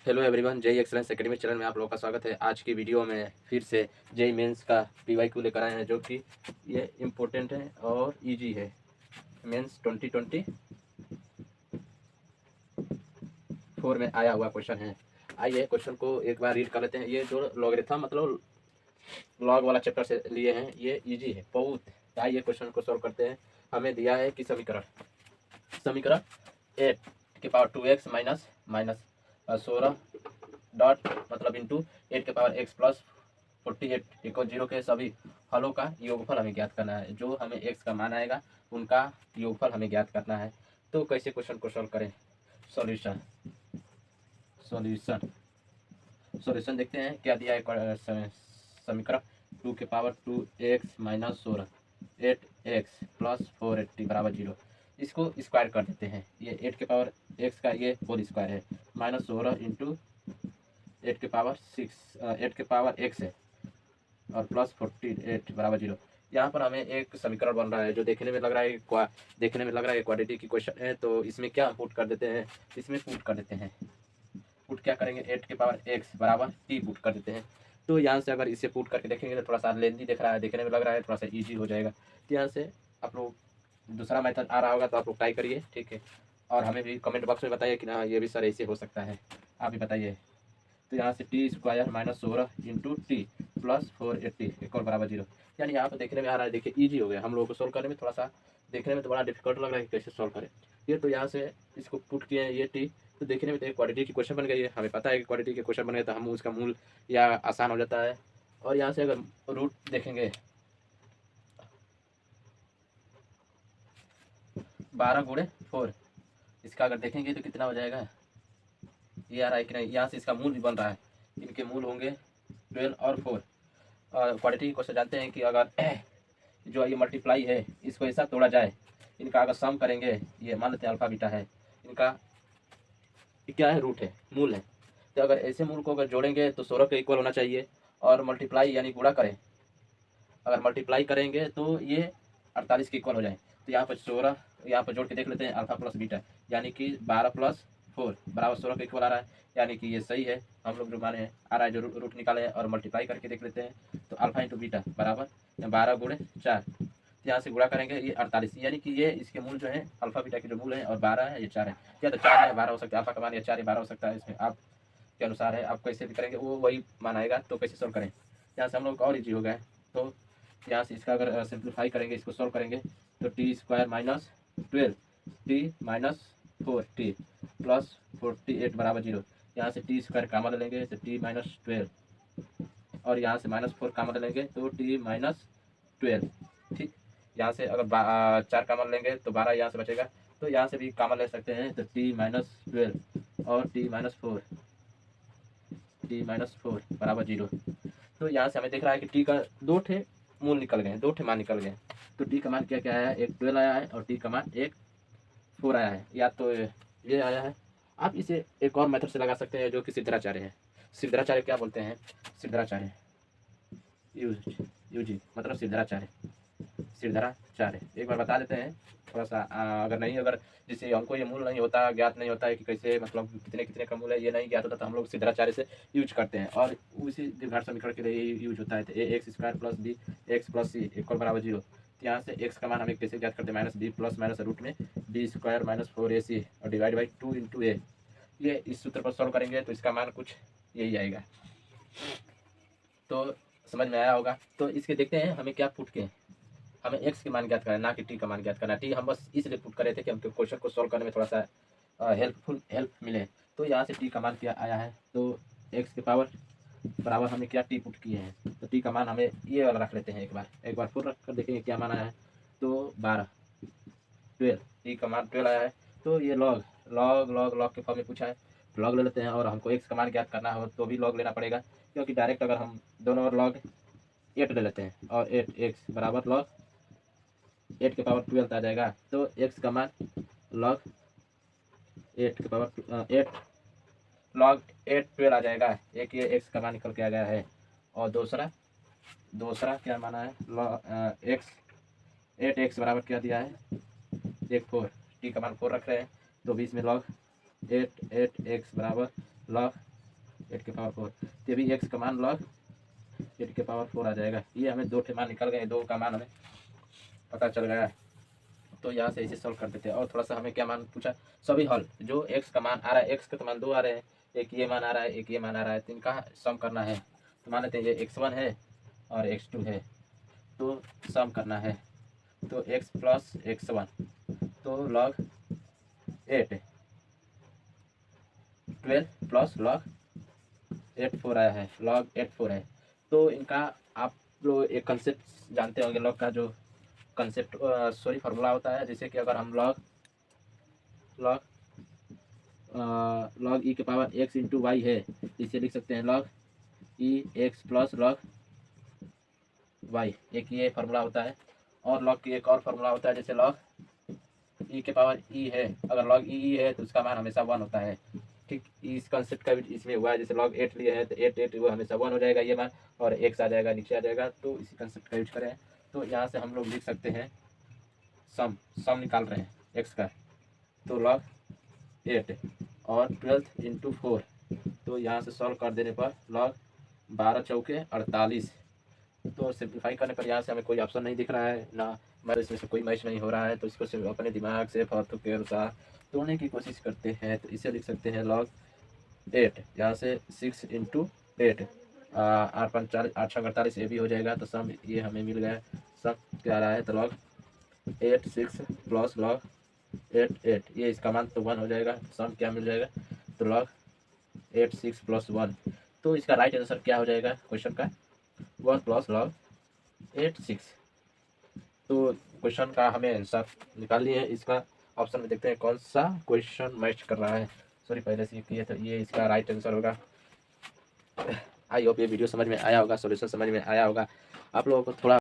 Hello everyone, JE excellence academy channel में आप लोगों का स्वागत है। आज की वीडियो में फिर से जेई मेंस का पीवाईक्यू लेकर आए हैं, जो कि ये इम्पोर्टेंट है और इजी है। मेंस 2024 में आया हुआ क्वेश्चन है। आइए क्वेश्चन को एक बार रीड कर लेते हैं। ये जो लॉगरिथम मतलब लॉग वाला चैप्टर से लिए हैं, ये इजी है बहुत। आइए क्वेश्चन को सॉल्व करते हैं। हमें दिया है कि समीकरण एट के पावर 2x माइनस 16 डॉट मतलब इंटू 8 के पावर x प्लस 48 इक्वल 0 के सभी हलों का योगफल हमें ज्ञात करना है। जो हमें x का मान आएगा उनका योगफल हमें ज्ञात करना है। तो कैसे क्वेश्चन को सॉल्व करें? सॉल्यूशन सॉल्यूशन सॉल्यूशन देखते हैं क्या दिया है। समीकरण 2 के power 2x minus 16 8x plus 480 बराबर 0। इसको स्क्वायर कर देते हैं। ये 8 के पावर x का ये होल स्क्वायर है, माइनस 16 इंटू 8 के पावर 8 के पावर x है और प्लस 48 बराबर 0। यहाँ पर हमें एक समीकरण बन रहा है जो देखने में लग रहा है क्वाड्रेटिक की क्वेश्चन है। तो इसमें क्या पुट कर देते हैं? इसमें पुट कर देते हैं। पुट क्या करेंगे? 8 के पावर x बराबर t पुट कर देते हैं। तो यहाँ से अगर इसे पुट करके देखेंगे तो थोड़ा सा लेंथी दिख रहा है, देखने में लग रहा है थोड़ा सा ईजी हो जाएगा। तो यहाँ से आप लोग दूसरा मेथड आ रहा होगा तो आप लोग ट्राई करिए, ठीक है। और हमें भी कमेंट बॉक्स में बताइए कि हाँ ये भी सर ऐसे हो सकता है, आप भी बताइए। तो यहाँ से T square minus 16 into T plus 480 equal बराबर 0। यानी यहाँ पर देखने में आ रहा है, देखिए ईजी हो गया। हम लोगों को सोल्व करने में थोड़ा सा देखने में तो बड़ा डिफिकल्ट लग रहा है कि कैसे सोल्व करें ये। तो यहाँ से इसको पुट किए हैं ये टी, तो देखने में तो एक क्वाड्रेटिक की क्वेश्चन बन गई है। हमें पता है कि क्वाड्रेटिक के क्वेश्चन बन गए तो हम उसका मूल या आसान हो जाता है। और यहाँ से अगर रूट देखेंगे 12 × 4, इसका अगर देखेंगे तो कितना हो जाएगा? ये आ रहा है कि नहीं? यहाँ से इसका मूल भी बन रहा है। इनके मूल होंगे 12 और 4। क्वाड्रेटिक क्वेश्चन जानते हैं कि अगर जो ये मल्टीप्लाई है इसको ऐसा तोड़ा जाए, इनका अगर सम करेंगे, ये मान लेते हैं अल्फा बीटा है, इनका क्या है? रूट है, मूल है। तो अगर ऐसे मूल को अगर जोड़ेंगे तो 16 के इक्वल होना चाहिए। और मल्टीप्लाई यानी गुणा करें, अगर मल्टीप्लाई करेंगे तो ये 48 के इक्वल हो जाए। तो यहाँ पर 16, यहाँ पर जोड़ के देख लेते हैं अल्फा प्लस बीटा, यानी कि 12 + 4 बराबर 16 के इक्वल आ रहा है। यानी कि ये सही है। हम लोग जो माने हैं आ रहा है, जो रूट निकाले हैं और मल्टीप्लाई करके देख लेते हैं। तो अल्फा इंटू बीटा बराबर 12 × 4, यहाँ से गुणा करेंगे ये 48, यानी कि ये इसके मूल जो है अल्फा बीटा के जो मूल है और 12 है, ये 4 है। या तो 4 है 12 हो सकता है, अल्फा का मान या 4 या 12 हो सकता है। इसमें आप के अनुसार है, आप कैसे भी करेंगे वो वही मान आएगा। तो कैसे सॉल्व करें? यहाँ से हम लोग और ईजी हो गए। तो यहाँ से इसका अगर सिंप्लीफाई करेंगे, इसको सॉल्व करेंगे तो T square minus 12 T minus 4 T plus 48 बराबर 0। यहाँ से टी स्क्वायर कामा ले लेंगे तो टी माइनस 12, और यहाँ से -4 कामा ले लेंगे तो टी माइनस 12, ठीक। यहाँ से अगर 4 कामा लेंगे तो 12 यहाँ से बचेगा। तो यहाँ से भी कामा ले सकते हैं तो टी माइनस 12 और टी माइनस 4 बराबर 0। तो यहाँ से हमें दिख रहा है कि टी का दो ठे मूल निकल गए, दो ठे मान निकल गए। तो टी का मान क्या क्या आया है? एक 12 आया है और टी का मान एक 4 आया है। या तो ये आया है। आप इसे एक और मेथड से लगा सकते हैं जो कि सिद्धराचार्य है। सिद्धराचार्य क्या बोलते हैं? सिद्धराचार्य यूजी मतलब सिद्धराचार्य एक बार बता देते हैं थोड़ा सा। अगर नहीं, अगर जैसे हमको ये मूल नहीं होता, ज्ञात नहीं होता है कि कैसे मतलब कितने कितने का मूल है, ये नहीं ज्ञात होता तो हम लोग सिद्धराचार्य से यूज करते हैं। और उसी घाट समीकरण के लिए यूज होता है। तो ax² + bx + c इक्वल बराबर 0। तो यहाँ से x का मान हमें कैसे ज्ञात करते हैं? -b प्लस माइनस रूट में b² - 4ac और डिवाइड बाई 2 × a। ये इस सूत्र पर सॉल्व करेंगे तो इसका मान कुछ यही आएगा। तो समझ में आया होगा। तो इसके देखते हैं हमें क्या पुट के, हमें x के मान ज्ञात करना है, ना कि t का मान ज्ञात करना है। टी हम बस इसलिए पुट कर रहे थे कि हमको क्वेश्चन को सॉल्व करने में थोड़ा सा हेल्प मिले। तो यहाँ से t का मान क्या आया है? तो x के पावर बराबर हमें क्या t पुट किए हैं। तो t का मान हमें ये वाला रख लेते हैं। एक बार फुल रख कर देखेंगे क्या मान आया है। तो 12 t का मान 12 आया है। तो ये लॉग लॉग लॉग लॉग के फॉर्म में पूछा है, लॉग ले लेते हैं। और हमको x का मान ज्ञात करना हो तो भी लॉग लेना पड़ेगा, क्योंकि डायरेक्ट अगर हम दोनों ओर लॉग 8 ले लेते हैं और 8x बराबर लॉग 8 के पावर 12 आ जाएगा। तो x का मान लॉग 8 के पावर 8 लॉग 8 12 आ जाएगा। एक ये x का मान निकल के आ गया है। और दूसरा क्या माना है? लॉग x 8x बराबर क्या दिया है? 4 t का मान 4 रख रहे हैं। तो 20 में लॉग 8 8x बराबर लॉग 8 के पावर 4, ये भी x का मान log 8 के पावर 4 आ जाएगा। ये हमें 2 मान निकल गए, 2 का मान हमें पता चल गया। तो यहाँ से इसे सॉल्व कर देते हैं। और थोड़ा सा हमें क्या मान पूछा, सभी हल जो x का मान आ रहा है, x का तो मान 2 आ रहे हैं, एक ये मान आ रहा है, एक ये मान आ रहा है, तो इनका सम करना है। तो मान लेते हैं ये x1 है और x2 है, तो सम करना है। तो x प्लस x1, तो log 8, 12 प्लस log 8 4 आया है, log 8 4 है। तो इनका आप लोग एक कंसेप्ट जानते होंगे, log का जो कंसेप्ट सॉरी फार्मूला होता है, जैसे कि अगर हम log log e के पावर x इंटू वाई है, इसे लिख सकते हैं log e x plus log y, एक ये फार्मूला होता है। और log की एक और फार्मूला होता है, जैसे log e के पावर e है, अगर log e है तो उसका मान हमेशा 1 होता है। ठीक, इस कंसेप्ट का भी इसमें हुआ है, जैसे log 8 लिए है तो 8 वो हमेशा 1 हो जाएगा ये मान, और x आ जाएगा नीचे आ जाएगा। तो इसी कंसेप्ट का यूज करें। तो यहाँ से हम लोग लिख सकते हैं सम निकाल रहे हैं x का, तो log 8 और 12 इंटू 4, तो यहाँ से सॉल्व कर देने पर log 12 चौके 48। तो सिंप्लीफाई करने पर यहाँ से हमें कोई ऑप्शन नहीं दिख रहा है ना, हमारे इसमें से कोई मैच नहीं हो रहा है, तो इसको सिर्फ अपने दिमाग से फालतू के अनुसार तोड़ने की कोशिश करते हैं। तो इसे लिख सकते हैं log 8, यहाँ से 6 इंटू 8, 8 5 40, 8 6 48, ये भी हो जाएगा। तो सम ये हमें मिल गया, सम क्या आ रहा है, तो log 8 6 प्लस log 8 8, ये इसका मान तो 1 हो जाएगा। सम क्या मिल जाएगा, तो log 8 6 प्लस 1, तो इसका राइट आंसर क्या हो जाएगा क्वेश्चन का, 1 प्लस log 8 6। तो क्वेश्चन का हमें आंसर निकाल लिए है। इसका ऑप्शन में देखते हैं कौन सा क्वेश्चन मैच कर रहा है। सॉरी पहले से किए, तो ये इसका राइट आंसर होगा। आई होप ये वीडियो समझ में आया होगा, सॉल्यूशन समझ में आया होगा। आप लोगों को थोड़ा